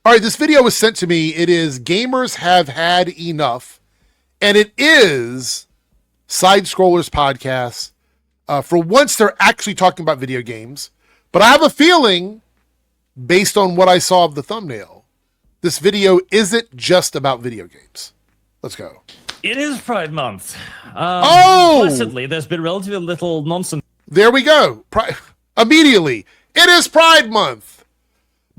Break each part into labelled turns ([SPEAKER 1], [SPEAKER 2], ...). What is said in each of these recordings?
[SPEAKER 1] All right, this video was sent to me. It is Gamers Have Had Enough, and it is Sidescrollers podcast. For once, they're actually talking about video games, but I have a feeling, based on what I saw of the thumbnail, this video isn't just about video games. Let's go.
[SPEAKER 2] It is Pride Month. Blessedly, there's been relatively little nonsense.
[SPEAKER 1] There we go. Immediately, it is Pride Month.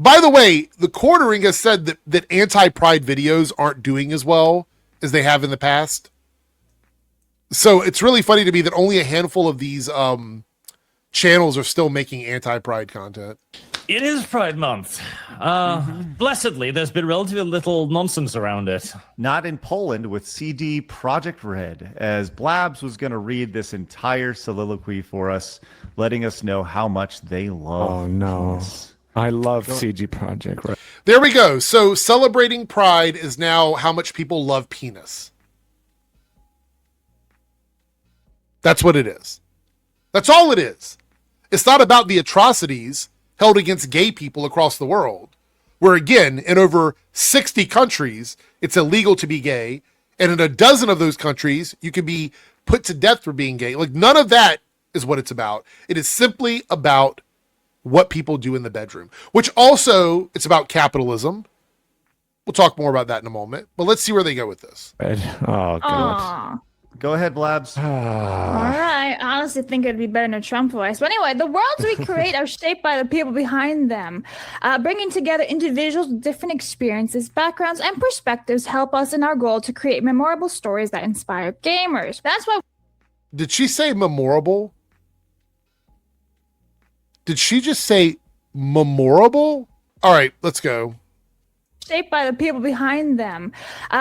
[SPEAKER 1] By the way, the Quartering has said that anti-Pride videos aren't doing as well as they have in the past. So it's really funny to me that only a handful of these channels are still making anti-Pride content.
[SPEAKER 2] It is Pride Month. Blessedly, there's been relatively little nonsense around it.
[SPEAKER 3] Not in Poland with CD Projekt Red, as Blabs was going to read this entire soliloquy for us, letting us know how much they love.
[SPEAKER 4] Oh, no. Penis. I love CG Projekt Red.
[SPEAKER 1] There we go. So celebrating Pride is now how much people love penis. That's what it is. That's all it is. It's not about the atrocities held against gay people across the world, where again, in over 60 countries, it's illegal to be gay. And in a dozen of those countries, you can be put to death for being gay. Like, none of that is what it's about. It is simply about what people do in the bedroom, which also it's about capitalism. We'll talk more about that in a moment, but let's see where they go with this.
[SPEAKER 4] Oh, God.
[SPEAKER 3] Go ahead, Blabs.
[SPEAKER 5] All right. I honestly think it'd be better than a Trump voice. But anyway, the worlds we create are shaped by the people behind them. Bringing together individuals with different experiences, backgrounds, and perspectives help us in our goal to create memorable stories that inspire gamers. That's why...
[SPEAKER 1] Did she say memorable? Did she just say memorable? All right, let's go.
[SPEAKER 5] Shaped by the people behind them.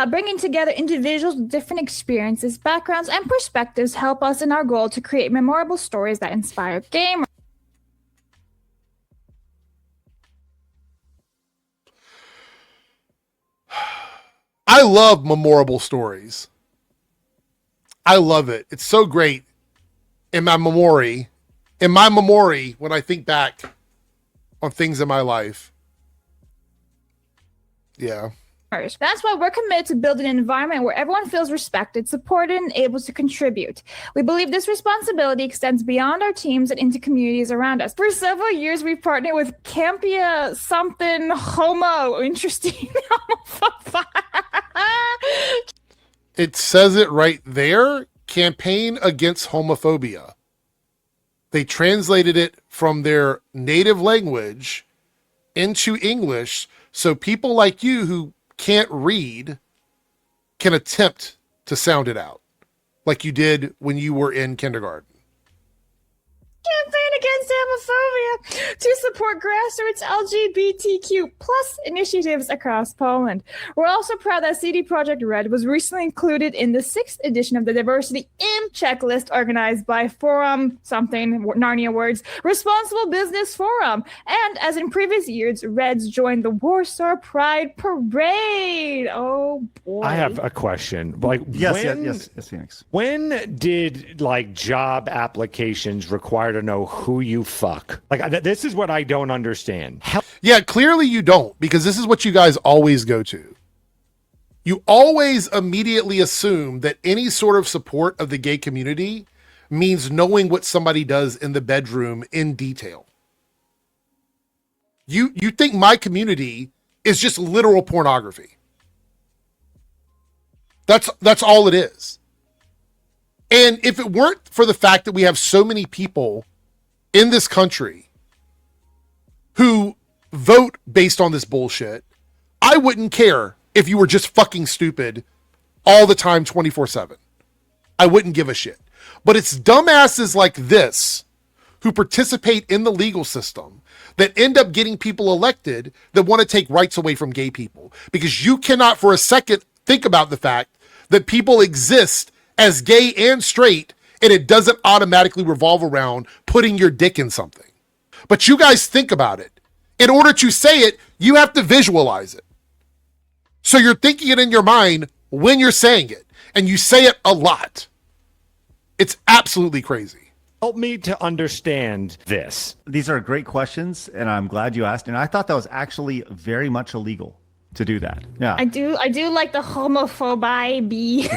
[SPEAKER 5] Bringing together individuals with different experiences, backgrounds, and perspectives help us in our goal to create memorable stories that inspire gamers.
[SPEAKER 1] I love memorable stories. I love it. It's so great in my memory. When I think back on things in my life. Yeah.
[SPEAKER 5] That's why we're committed to building an environment where everyone feels respected, supported, and able to contribute. We believe this responsibility extends beyond our teams and into communities around us. For several years, we've partnered with Campia something homo. Interesting.
[SPEAKER 1] It says it right there. Campaign Against Homophobia. They translated it from their native language into English so people like you who can't read can attempt to sound it out like you did when you were in kindergarten.
[SPEAKER 5] Campaign against homophobia to support grassroots LGBTQ plus initiatives across Poland. We're also proud that CD Projekt Red was recently included in the 6th edition of the Diversity in Checklist organized by Forum something, Narnia words, Responsible Business Forum. And as in previous years, Reds joined the Warsaw Pride Parade. Oh boy.
[SPEAKER 4] I have a question. Like,
[SPEAKER 3] Yes, Phoenix.
[SPEAKER 4] When did job applications require to know who you fuck? This is what I don't understand.
[SPEAKER 1] Yeah, clearly you don't, because this is what you guys always go to. You always immediately assume that any sort of support of the gay community means knowing what somebody does in the bedroom in detail. You think my community is just literal pornography. That's all it is. And if it weren't for the fact that we have so many people in this country who vote based on this bullshit, I wouldn't care if you were just fucking stupid all the time, 24/7. I wouldn't give a shit. But it's dumbasses like this who participate in the legal system that end up getting people elected that want to take rights away from gay people. Because you cannot for a second think about the fact that people exist as gay and straight, and it doesn't automatically revolve around putting your dick in something. But you guys think about it. In order to say it, you have to visualize it. So you're thinking it in your mind when you're saying it, and you say it a lot. It's absolutely crazy.
[SPEAKER 4] Help me to understand this.
[SPEAKER 3] These are great questions, and I'm glad you asked. And I thought that was actually very much illegal to do that. Yeah,
[SPEAKER 5] I do like the homophobia.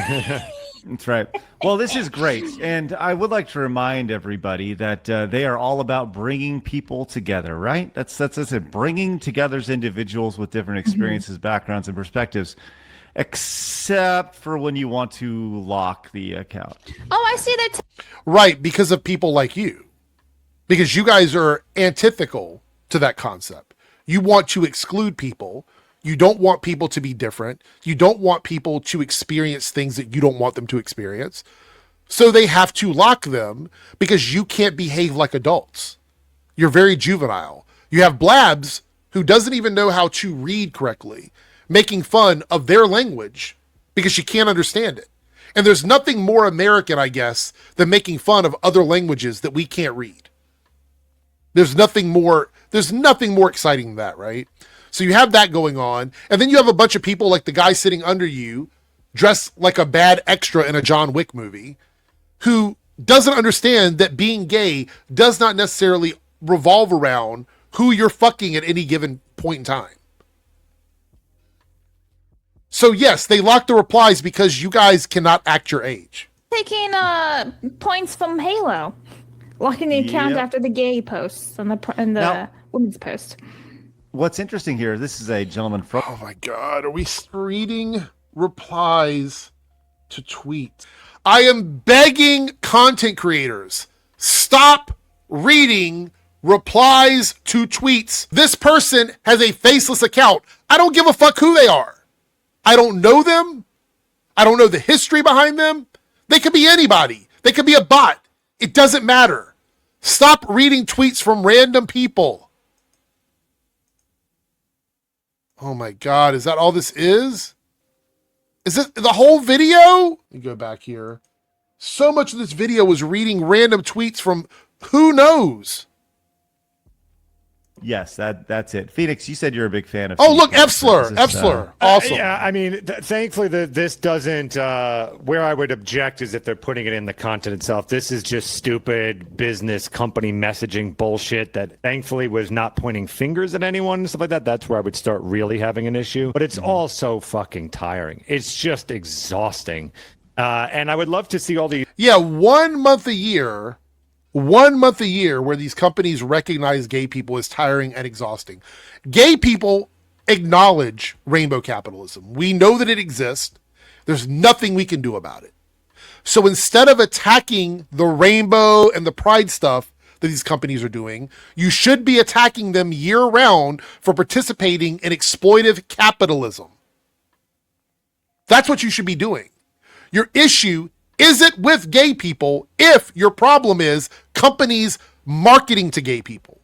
[SPEAKER 3] that's right. Well, this is great, and I would like to remind everybody that they are all about bringing people together, right? That's it. Bringing together individuals with different experiences, backgrounds, and perspectives. Except for when you want to lock the account.
[SPEAKER 5] Oh, I see that.
[SPEAKER 1] Right, because of people like you. Because you guys are antithetical to that concept. You want to exclude people. You don't want people to be different. You don't want people to experience things that you don't want them to experience. So they have to lock them because you can't behave like adults. You're very juvenile. You have blabs who doesn't even know how to read correctly, making fun of their language because she can't understand it. And there's nothing more American, I guess, than making fun of other languages that we can't read. There's nothing more exciting than that, right? So you have that going on. And then you have a bunch of people like the guy sitting under you, dressed like a bad extra in a John Wick movie, who doesn't understand that being gay does not necessarily revolve around who you're fucking at any given point in time. So yes, they locked the replies because you guys cannot act your age.
[SPEAKER 5] Taking points from Halo, locking the account after the gay posts and the women's post.
[SPEAKER 3] What's interesting here, this is a gentleman from...
[SPEAKER 1] Oh my God, are we reading replies to tweets? I am begging content creators, stop reading replies to tweets. This person has a faceless account. I don't give a fuck who they are. I don't know them. I don't know the history behind them. They could be anybody. They could be a bot. It doesn't matter. Stop reading tweets from random people. Oh my God, is that all this is? Is it the whole video? Let me go back here. So much of this video was reading random tweets from who knows.
[SPEAKER 3] Yes, that's it. Phoenix, you said you're a big fan of...
[SPEAKER 1] Oh, look, Epsler. Awesome.
[SPEAKER 4] Yeah, I mean, thankfully, this doesn't... where I would object is if they're putting it in the content itself. This is just stupid business company messaging bullshit that thankfully was not pointing fingers at anyone and stuff like that. That's where I would start really having an issue. But it's all so fucking tiring. It's just exhausting. And I would love to see all the...
[SPEAKER 1] Yeah, 1 month a year where these companies recognize gay people is tiring and exhausting. Gay people acknowledge rainbow capitalism. We know that it exists. There's nothing we can do about it. So instead of attacking the rainbow and the pride stuff that these companies are doing, you should be attacking them year round for participating in exploitive capitalism. That's what you should be doing. Your issue isn't with gay people if your problem is companies marketing to gay people.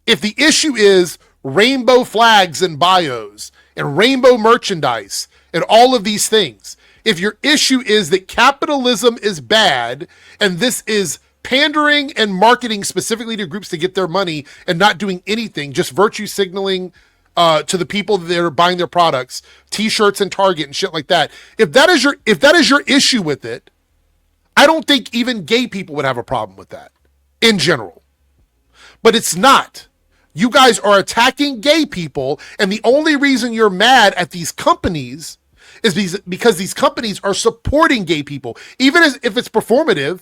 [SPEAKER 1] If the issue is rainbow flags and bios and rainbow merchandise and all of these things, if your issue is that capitalism is bad and this is pandering and marketing specifically to groups to get their money and not doing anything, just virtue signaling to the people that are buying their products, t-shirts and Target and shit like that. If that is your issue with it, I don't think even gay people would have a problem with that in general. But it's not. You guys are attacking gay people, and the only reason you're mad at these companies is because these companies are supporting gay people. Even if it's performative,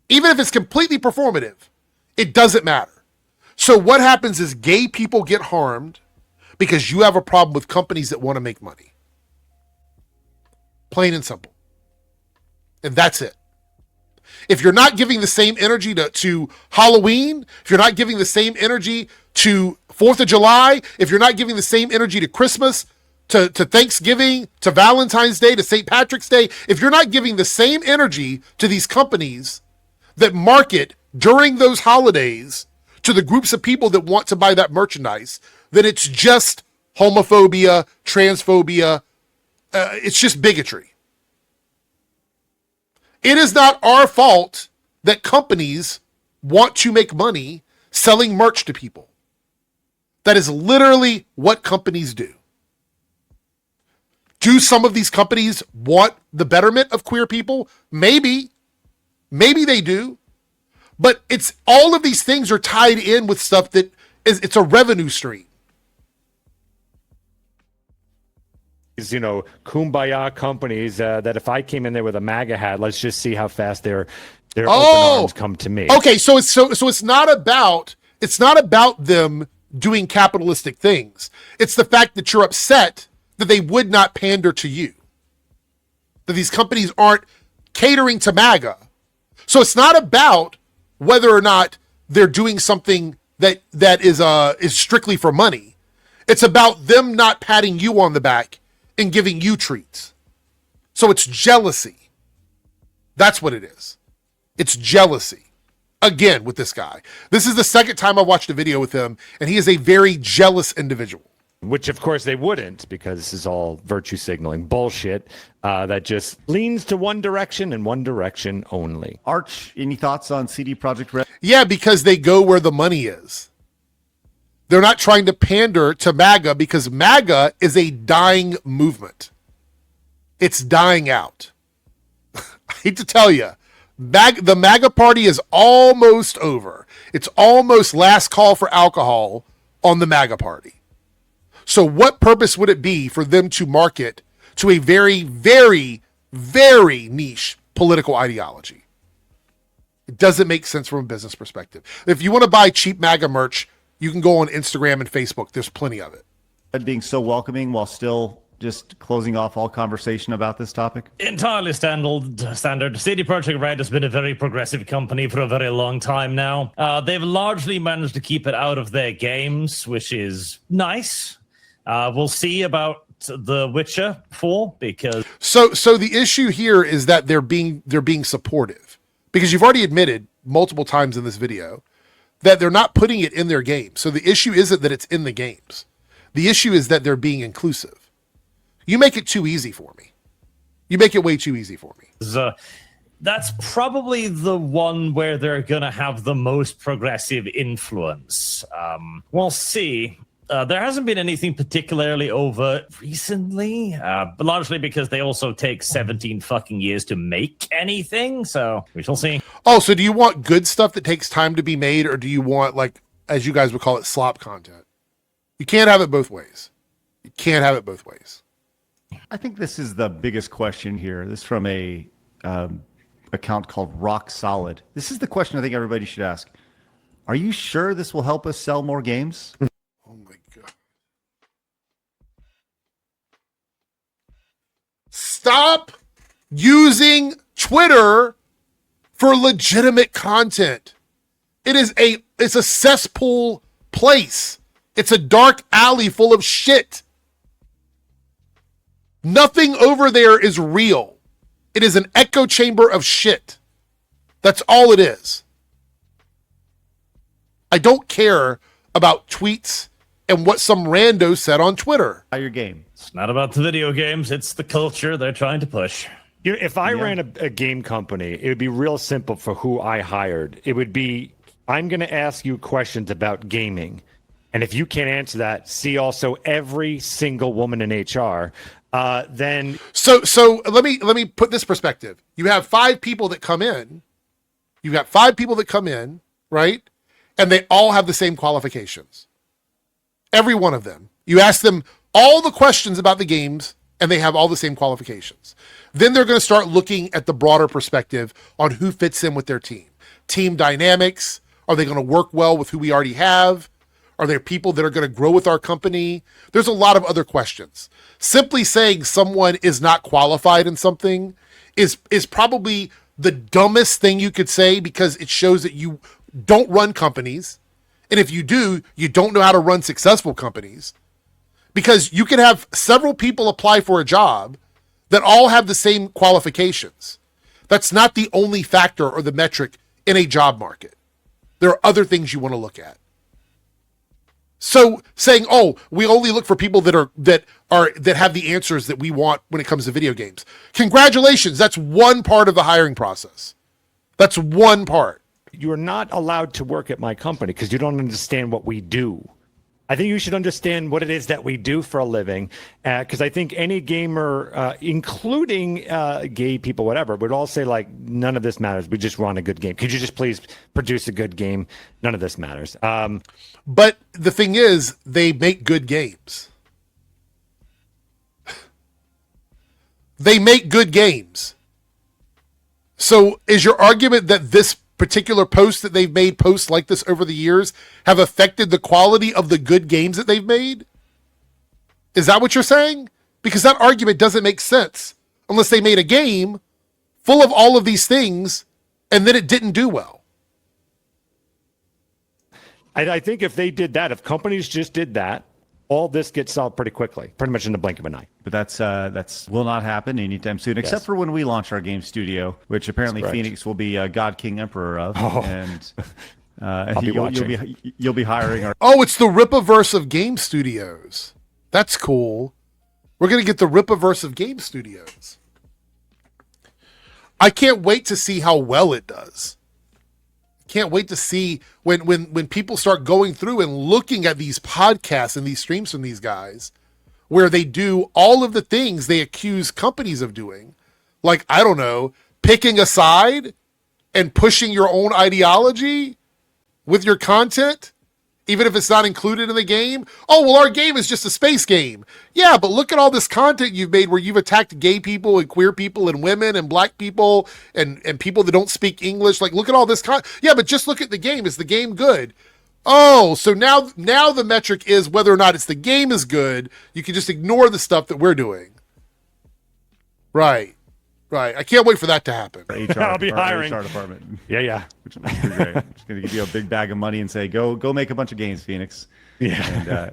[SPEAKER 1] even if it's completely performative, it doesn't matter. So what happens is gay people get harmed because you have a problem with companies that want to make money. Plain and simple. And that's it. If you're not giving the same energy to Halloween, if you're not giving the same energy to 4th of July, if you're not giving the same energy to Christmas, to Thanksgiving, to Valentine's Day, to St. Patrick's Day, if you're not giving the same energy to these companies that market during those holidays to the groups of people that want to buy that merchandise, then it's just homophobia, transphobia, it's just bigotry. It is not our fault that companies want to make money selling merch to people. That is literally what companies do. Do some of these companies want the betterment of queer people? Maybe. Maybe they do, but it's all of these things are tied in with stuff that it's a revenue stream.
[SPEAKER 4] These, kumbaya companies that if I came in there with a MAGA hat, let's just see how fast their open arms come to me.
[SPEAKER 1] Okay, so it's not about them doing capitalistic things. It's the fact that you're upset that they would not pander to you. That these companies aren't catering to MAGA. So it's not about whether or not they're doing something that is strictly for money. It's about them not patting you on the back and giving you treats. So it's jealousy. That's what it is. It's jealousy. Again, with this guy. This is the second time I've watched a video with him, and he is a very jealous individual.
[SPEAKER 4] Which, of course, they wouldn't, because this is all virtue signaling bullshit that just leans to one direction and one direction only.
[SPEAKER 3] Arch, any thoughts on CD Projekt Red?
[SPEAKER 1] Yeah, because they go where the money is. They're not trying to pander to MAGA because MAGA is a dying movement. It's dying out. I hate to tell you, the MAGA party is almost over. It's almost last call for alcohol on the MAGA party. So what purpose would it be for them to market to a very, very, very niche political ideology? It doesn't make sense from a business perspective. If you want to buy cheap MAGA merch, you can go on Instagram and Facebook. There's plenty of it.
[SPEAKER 3] Being so welcoming while still just closing off all conversation about this topic?
[SPEAKER 2] Entirely standard. CD Projekt Red has been a very progressive company for a very long time now. They've largely managed to keep it out of their games, which is nice. We'll see about The Witcher 4 because
[SPEAKER 1] so the issue here is that they're being supportive, because you've already admitted multiple times in this video that they're not putting it in their games. So the issue isn't that it's in the games. The issue is that they're being inclusive. You make it too easy for me. You make it way too easy for me.
[SPEAKER 2] That's probably the one where they're going to have the most progressive influence. We'll see. There hasn't been anything particularly overt recently, but largely because they also take 17 fucking years to make anything, so we shall see.
[SPEAKER 1] Oh, so do you want good stuff that takes time to be made, or do you want, like, as you guys would call it, slop content? You can't have it both ways. You can't have it both ways.
[SPEAKER 3] I think this is the biggest question here. This is from a account called Rock Solid. This is the question I think everybody should ask. Are you sure this will help us sell more games?
[SPEAKER 1] Oh my God. Stop using Twitter for legitimate content. It's a cesspool place. It's a dark alley full of shit. Nothing over there is real. It is an echo chamber of shit. That's all it is. I don't care about tweets and what some rando said on Twitter.
[SPEAKER 3] Buy your game.
[SPEAKER 2] It's not about the video games, it's the culture they're trying to push.
[SPEAKER 4] If I ran a game company, it would be real simple for who I hired. It would be, I'm going to ask you questions about gaming. And if you can't answer that, see also every single woman in HR. Then
[SPEAKER 1] so let me put this perspective. You have 5 people that come in. You got 5 people that come in, right? And they all have the same qualifications. Every one of them. You ask them all the questions about the games, and they have all the same qualifications. Then they're going to start looking at the broader perspective on who fits in with their team. Team dynamics. Are they going to work well with who we already have? Are there people that are going to grow with our company? There's a lot of other questions. Simply saying someone is not qualified in something is probably the dumbest thing you could say, because it shows that you don't run companies. And if you do, you don't know how to run successful companies. Because you can have several people apply for a job that all have the same qualifications. That's not the only factor or the metric in a job market. There are other things you want to look at. So saying, "Oh, we only look for people that have the answers that we want when it comes to video games." Congratulations, that's one part of the hiring process. That's one part.
[SPEAKER 4] you are not allowed to work at my company because you don't understand what we do. I think you should understand what it is that we do for a living, because I think any gamer, including gay people, whatever, would all say, like, none of this matters. We just want a good game. Could you just please produce a good game? None of this matters.
[SPEAKER 1] But the thing is, they make good games. They make good games. So is your argument that this particular posts that they've made, posts like this over the years, have affected the quality of the good games that they've made? Is that what you're saying? Because that argument doesn't make sense unless they made a game full of all of these things and then it didn't do well.
[SPEAKER 4] I think if they did that, if companies just did that, all this gets solved pretty quickly, pretty much in the blink of an eye.
[SPEAKER 3] But that's will not happen anytime soon, except for when we launch our game studio, which apparently Phoenix will be God King Emperor of, and you'll be hiring our.
[SPEAKER 1] Oh, it's the Ripaverse of game studios. That's cool. We're gonna get the Ripaverse of game studios. I can't wait to see how well it does. Can't wait to see when people start going through and looking at these podcasts and these streams from these guys, where they do all of the things they accuse companies of doing, like, I don't know, picking a side and pushing your own ideology with your content, even if it's not included in the game. Oh, well, our game is just a space game. Yeah, but look at all this content you've made where you've attacked gay people and queer people and women and black people and people that don't speak English. Like, look at all this yeah, but just look at the game. Is the game good? Oh, so now the metric is whether or not it's the game is good. You can just ignore the stuff that we're doing. Right. I can't wait for that to happen.
[SPEAKER 4] I'll be hiring.
[SPEAKER 3] HR department.
[SPEAKER 4] Yeah.
[SPEAKER 3] Which is great. I'm just going to give you a big bag of money and say, go make a bunch of games, Phoenix.
[SPEAKER 4] Yeah.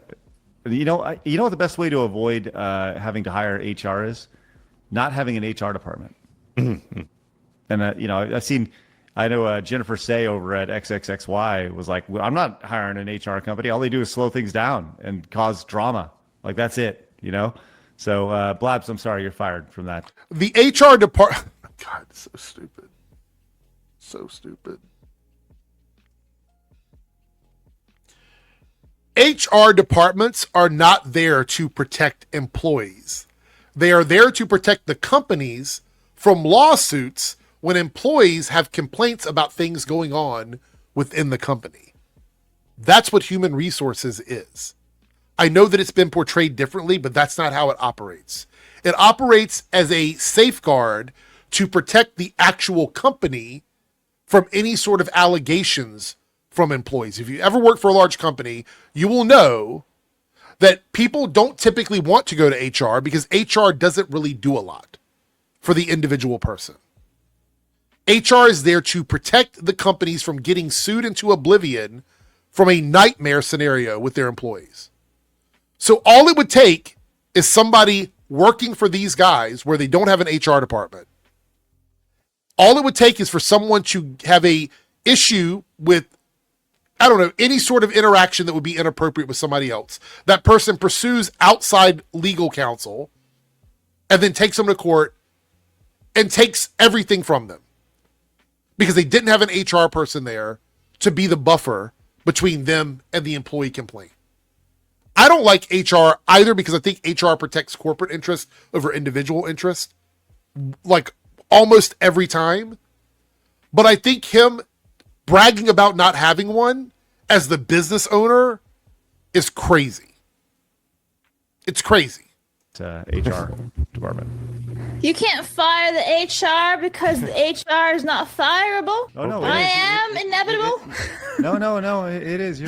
[SPEAKER 3] And you know what the best way to avoid having to hire HR is? Not having an HR department. And I know Jennifer Say over at XXXY was like, well, I'm not hiring an HR company. All they do is slow things down and cause drama. Like, that's it, So, Blabs, I'm sorry, you're fired from that.
[SPEAKER 1] The HR department. God, so stupid. So stupid. HR departments are not there to protect employees. They are there to protect the companies from lawsuits when employees have complaints about things going on within the company. That's what human resources is. I know that it's been portrayed differently, but that's not how it operates. It operates as a safeguard to protect the actual company from any sort of allegations from employees. If you ever work for a large company, you will know that people don't typically want to go to HR because HR doesn't really do a lot for the individual person. HR is there to protect the companies from getting sued into oblivion from a nightmare scenario with their employees. So all it would take is somebody working for these guys where they don't have an HR department. All it would take is for someone to have a issue with, I don't know, any sort of interaction that would be inappropriate with somebody else. That person pursues outside legal counsel and then takes them to court and takes everything from them because they didn't have an HR person there to be the buffer between them and the employee complaint. I don't like HR either because I think HR protects corporate interest over individual interest, like almost every time. But I think him bragging about not having one as the business owner is crazy. It's crazy.
[SPEAKER 3] HR department.
[SPEAKER 5] You can't fire the HR because the HR is not fireable.
[SPEAKER 3] Oh no,
[SPEAKER 5] I am inevitable.
[SPEAKER 3] No, it is.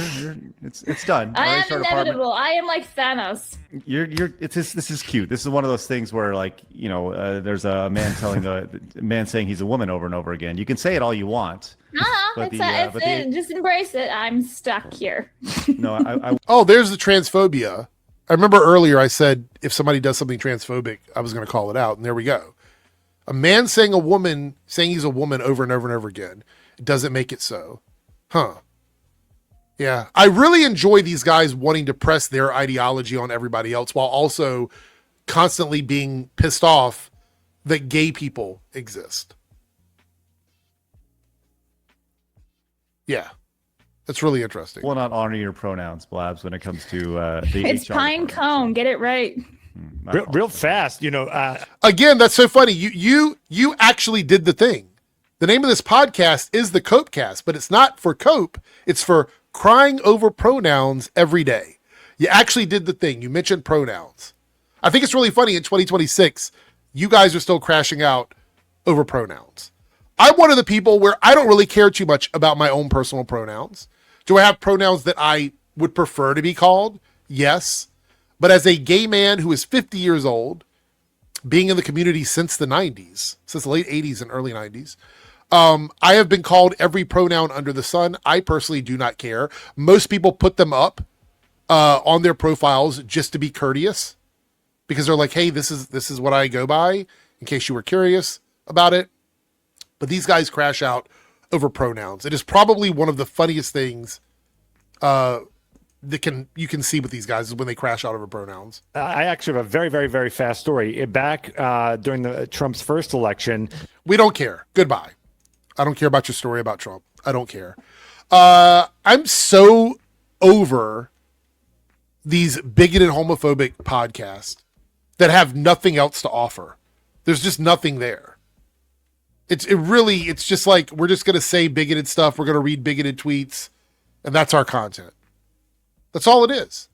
[SPEAKER 3] It's done.
[SPEAKER 5] I
[SPEAKER 3] Our
[SPEAKER 5] am
[SPEAKER 3] HR department-
[SPEAKER 5] inevitable. I am like Thanos.
[SPEAKER 3] This is cute. This is one of those things where, like, there's a man telling the man saying he's a woman over and over again. You can say it all you want. But
[SPEAKER 5] Just embrace it. I'm stuck here.
[SPEAKER 3] No,
[SPEAKER 1] Oh, there's the transphobia. I remember earlier I said if somebody does something transphobic, I was going to call it out, and there we go. A man saying he's a woman over and over and over again, it doesn't make it so. Huh. Yeah. I really enjoy these guys wanting to press their ideology on everybody else while also constantly being pissed off that gay people exist. Yeah. It's really interesting.
[SPEAKER 3] Will not honor your pronouns, Blabs, when it comes to the
[SPEAKER 5] It's
[SPEAKER 3] HR
[SPEAKER 5] pine
[SPEAKER 3] department,
[SPEAKER 5] cone. Get it right.
[SPEAKER 4] Real fast,
[SPEAKER 1] Again, that's so funny. You actually did the thing. The name of this podcast is the Copecast, but it's not for cope. It's for crying over pronouns every day. You actually did the thing. You mentioned pronouns. I think it's really funny in 2026, you guys are still crashing out over pronouns. I'm one of the people where I don't really care too much about my own personal pronouns. Do I have pronouns that I would prefer to be called? Yes. But as a gay man who is 50 years old, being in the community since the 90s, since the late 80s and early 90s, I have been called every pronoun under the sun. I personally do not care. Most people put them up on their profiles just to be courteous because they're like, hey, this is what I go by in case you were curious about it. But these guys crash out over pronouns. It is probably one of the funniest things you can see with these guys is when they crash out over pronouns.
[SPEAKER 4] I actually have a very, very, very fast story. Back during Trump's first election.
[SPEAKER 1] We don't care. Goodbye. I don't care about your story about Trump. I don't care. I'm so over these bigoted, homophobic podcasts that have nothing else to offer. There's just nothing there. It's just like, we're just going to say bigoted stuff. We're going to read bigoted tweets, and that's our content. That's all it is.